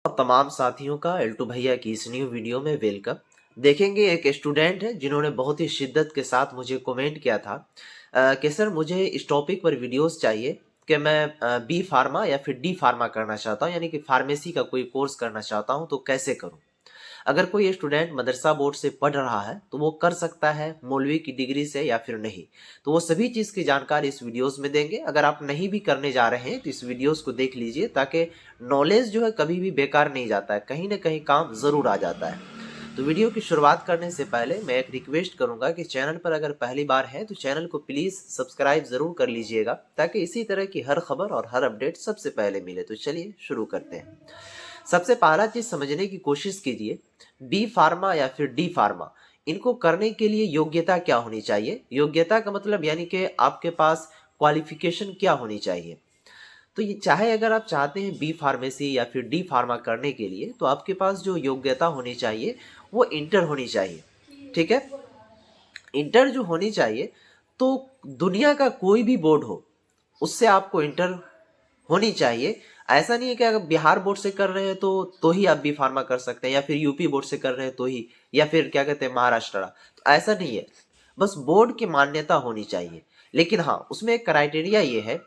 तमाम साथियों का एल्टू भैया की इस न्यू वीडियो में वेलकम। देखेंगे एक स्टूडेंट है जिन्होंने बहुत ही शिद्दत के साथ मुझे कमेंट किया था कि सर मुझे इस टॉपिक पर वीडियोस चाहिए कि मैं बी फार्मा या फिर डी फार्मा करना चाहता हूँ, यानी कि फार्मेसी का कोई कोर्स करना चाहता हूँ, तो कैसे करूँ। अगर कोई स्टूडेंट मदरसा बोर्ड से पढ़ रहा है तो वो कर सकता है मौलवी की डिग्री से या फिर नहीं, तो वो सभी चीज़ की जानकारी इस वीडियोस में देंगे। अगर आप नहीं भी करने जा रहे हैं तो इस वीडियोस को देख लीजिए, ताकि नॉलेज जो है कभी भी बेकार नहीं जाता है, कहीं ना कहीं काम ज़रूर आ जाता है। तो वीडियो की शुरुआत करने से पहले मैं एक रिक्वेस्ट करूंगा कि चैनल पर अगर पहली बार है तो चैनल को प्लीज़ सब्सक्राइब ज़रूर कर लीजिएगा, ताकि इसी तरह की हर खबर और हर अपडेट सबसे पहले मिले। तो चलिए शुरू करते हैं। सबसे पहला चीज समझने की कोशिश कीजिए, बी फार्मा या फिर डी फार्मा, इनको करने के लिए योग्यता क्या होनी चाहिए। योग्यता का मतलब यानी कि आपके पास क्वालिफिकेशन क्या होनी चाहिए। तो ये चाहे अगर आप चाहते हैं बी फार्मेसी या फिर डी फार्मा करने के लिए, तो आपके पास जो योग्यता होनी चाहिए वो इंटर होनी चाहिए। ठीक है, इंटर जो होनी चाहिए, तो दुनिया का कोई भी बोर्ड हो उससे आपको इंटर होनी चाहिए। ऐसा नहीं है कि अगर बिहार बोर्ड से कर रहे हैं तो ही आप बी फार्मा कर सकते हैं, या फिर यूपी बोर्ड से कर रहे हैं तो ही, या फिर क्या कहते हैं महाराष्ट्र, तो ऐसा नहीं है। बस बोर्ड की मान्यता होनी चाहिए। लेकिन हाँ, उसमें एक क्राइटेरिया ये है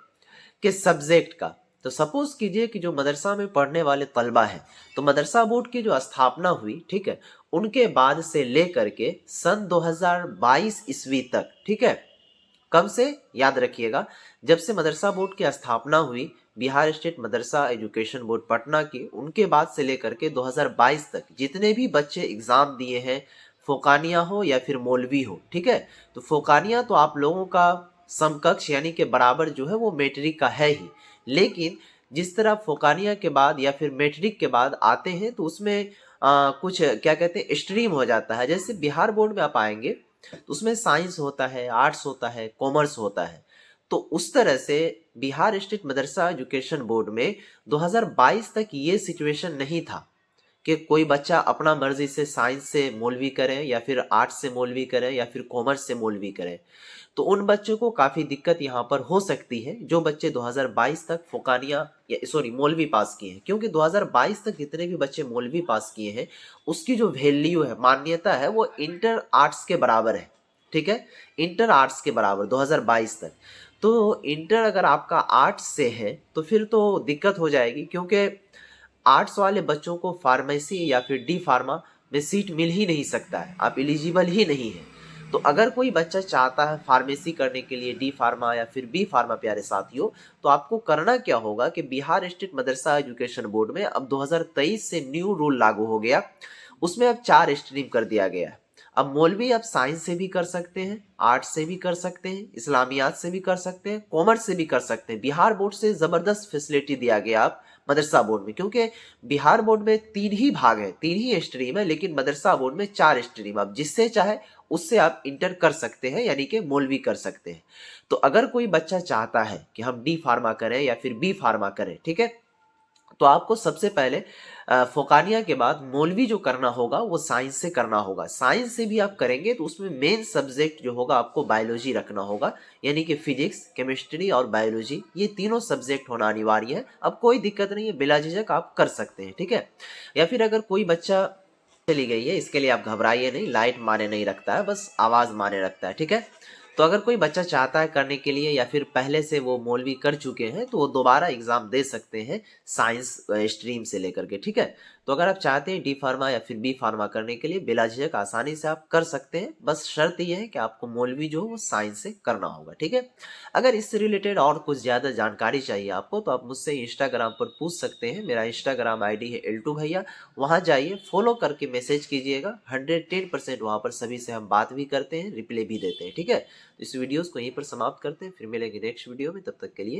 कि सब्जेक्ट का। तो सपोज कीजिए कि जो मदरसा में पढ़ने वाले तलबा हैं, तो मदरसा बोर्ड की जो स्थापना हुई, ठीक है, उनके बाद से लेकर के सन 2022 ईस्वी तक, ठीक है, कब से याद रखिएगा, जब से मदरसा बोर्ड की स्थापना हुई, बिहार स्टेट मदरसा एजुकेशन बोर्ड पटना की, उनके बाद से लेकर के 2022 तक जितने भी बच्चे एग्जाम दिए हैं, फोकानिया हो या फिर मौलवी हो, ठीक है, तो फोकानिया तो आप लोगों का समकक्ष यानी कि बराबर जो है वो मैट्रिक का है ही। लेकिन जिस तरह फोकानिया के बाद या फिर मैट्रिक के बाद आते हैं तो उसमें कुछ क्या कहते हैं स्ट्रीम हो जाता है। जैसे बिहार बोर्ड में आप आएंगे तो उसमें साइंस होता है, आर्ट्स होता है, कॉमर्स होता है। तो उस तरह से बिहार स्टेट मदरसा एजुकेशन बोर्ड में 2022 तक ये सिचुएशन नहीं था कि कोई बच्चा अपना मर्जी से साइंस से मौलवी करे या फिर आर्ट्स से मौलवी करे या फिर कॉमर्स से मौलवी करे। तो उन बच्चों को काफ़ी दिक्कत यहाँ पर हो सकती है जो बच्चे 2022 तक फोकानिया या सॉरी मौलवी पास किए हैं, क्योंकि 2022 तक जितने भी बच्चे मौलवी पास किए हैं उसकी जो वैल्यू है, मान्यता है, वो इंटर आर्ट्स के बराबर है। ठीक है, इंटर आर्ट्स के बराबर 2022 तक। तो इंटर अगर आपका आर्ट्स से है तो फिर तो दिक्कत हो जाएगी, क्योंकि आर्ट्स वाले बच्चों को फार्मेसी या फिर डी फार्मा में सीट मिल ही नहीं सकता है, आप एलिजिबल ही नहीं है। तो अगर कोई बच्चा चाहता है फार्मेसी करने के लिए डी फार्मा या फिर बी फार्मा, प्यारे साथियों, तो आपको करना क्या होगा कि बिहार स्टेट मदरसा एजुकेशन बोर्ड में अब 2023 से न्यू रूल लागू हो गया। उसमें अब 4 स्ट्रीम कर दिया गया है। अब मौलवी आप साइंस से भी कर सकते हैं, आर्ट्स से भी कर सकते हैं, इस्लामियात से भी कर सकते हैं, कॉमर्स से भी कर सकते हैं। बिहार बोर्ड से जबरदस्त फैसिलिटी दिया गया आप मदरसा बोर्ड में, क्योंकि बिहार बोर्ड में 3 ही भाग है, 3 ही स्ट्रीम है, लेकिन मदरसा बोर्ड में 4 स्ट्रीम। आप जिससे चाहे उससे आप इंटर कर सकते हैं, यानी कि मौलवी कर सकते हैं। तो अगर कोई बच्चा चाहता है कि हम डी फार्मा करें या फिर बी फार्मा करें, ठीक है, तो आपको सबसे पहले फोकानिया के बाद मौलवी जो करना होगा वो साइंस से करना होगा। साइंस से भी आप करेंगे तो उसमें मेन सब्जेक्ट जो होगा आपको बायोलॉजी रखना होगा, यानी कि फिजिक्स, केमिस्ट्री और बायोलॉजी, ये तीनों सब्जेक्ट होना अनिवार्य है। अब कोई दिक्कत नहीं है, बिला झिझक आप कर सकते हैं। ठीक है, या फिर अगर कोई बच्चा चली गई है, इसके लिए आप घबराइए नहीं, लाइट माने नहीं रखता है, बस आवाज़ माने रखता है। ठीक है, तो अगर कोई बच्चा चाहता है करने के लिए या फिर पहले से वो मौलवी कर चुके हैं तो वो दोबारा एग्जाम दे सकते हैं साइंस स्ट्रीम से लेकर के। ठीक है, तो अगर आप चाहते हैं डी फार्मा या फिर बी फार्मा करने के लिए, बिला झिझक आसानी से आप कर सकते हैं। बस शर्त यह है कि आपको मौलवी जो वो साइंस से करना होगा। ठीक है, अगर इससे रिलेटेड और कुछ ज़्यादा जानकारी चाहिए आपको तो आप मुझसे इंस्टाग्राम पर पूछ सकते हैं। मेरा इंस्टाग्राम आईडी है एल्टू भैया, वहाँ जाइए, फॉलो करके मैसेज कीजिएगा। 110% वहाँ पर सभी से हम बात भी करते हैं, रिप्लाई भी देते हैं। ठीक है, इस वीडियोस को यहीं पर समाप्त करते हैं, फिर मिलेंगे नेक्स्ट वीडियो में, तब तक के लिए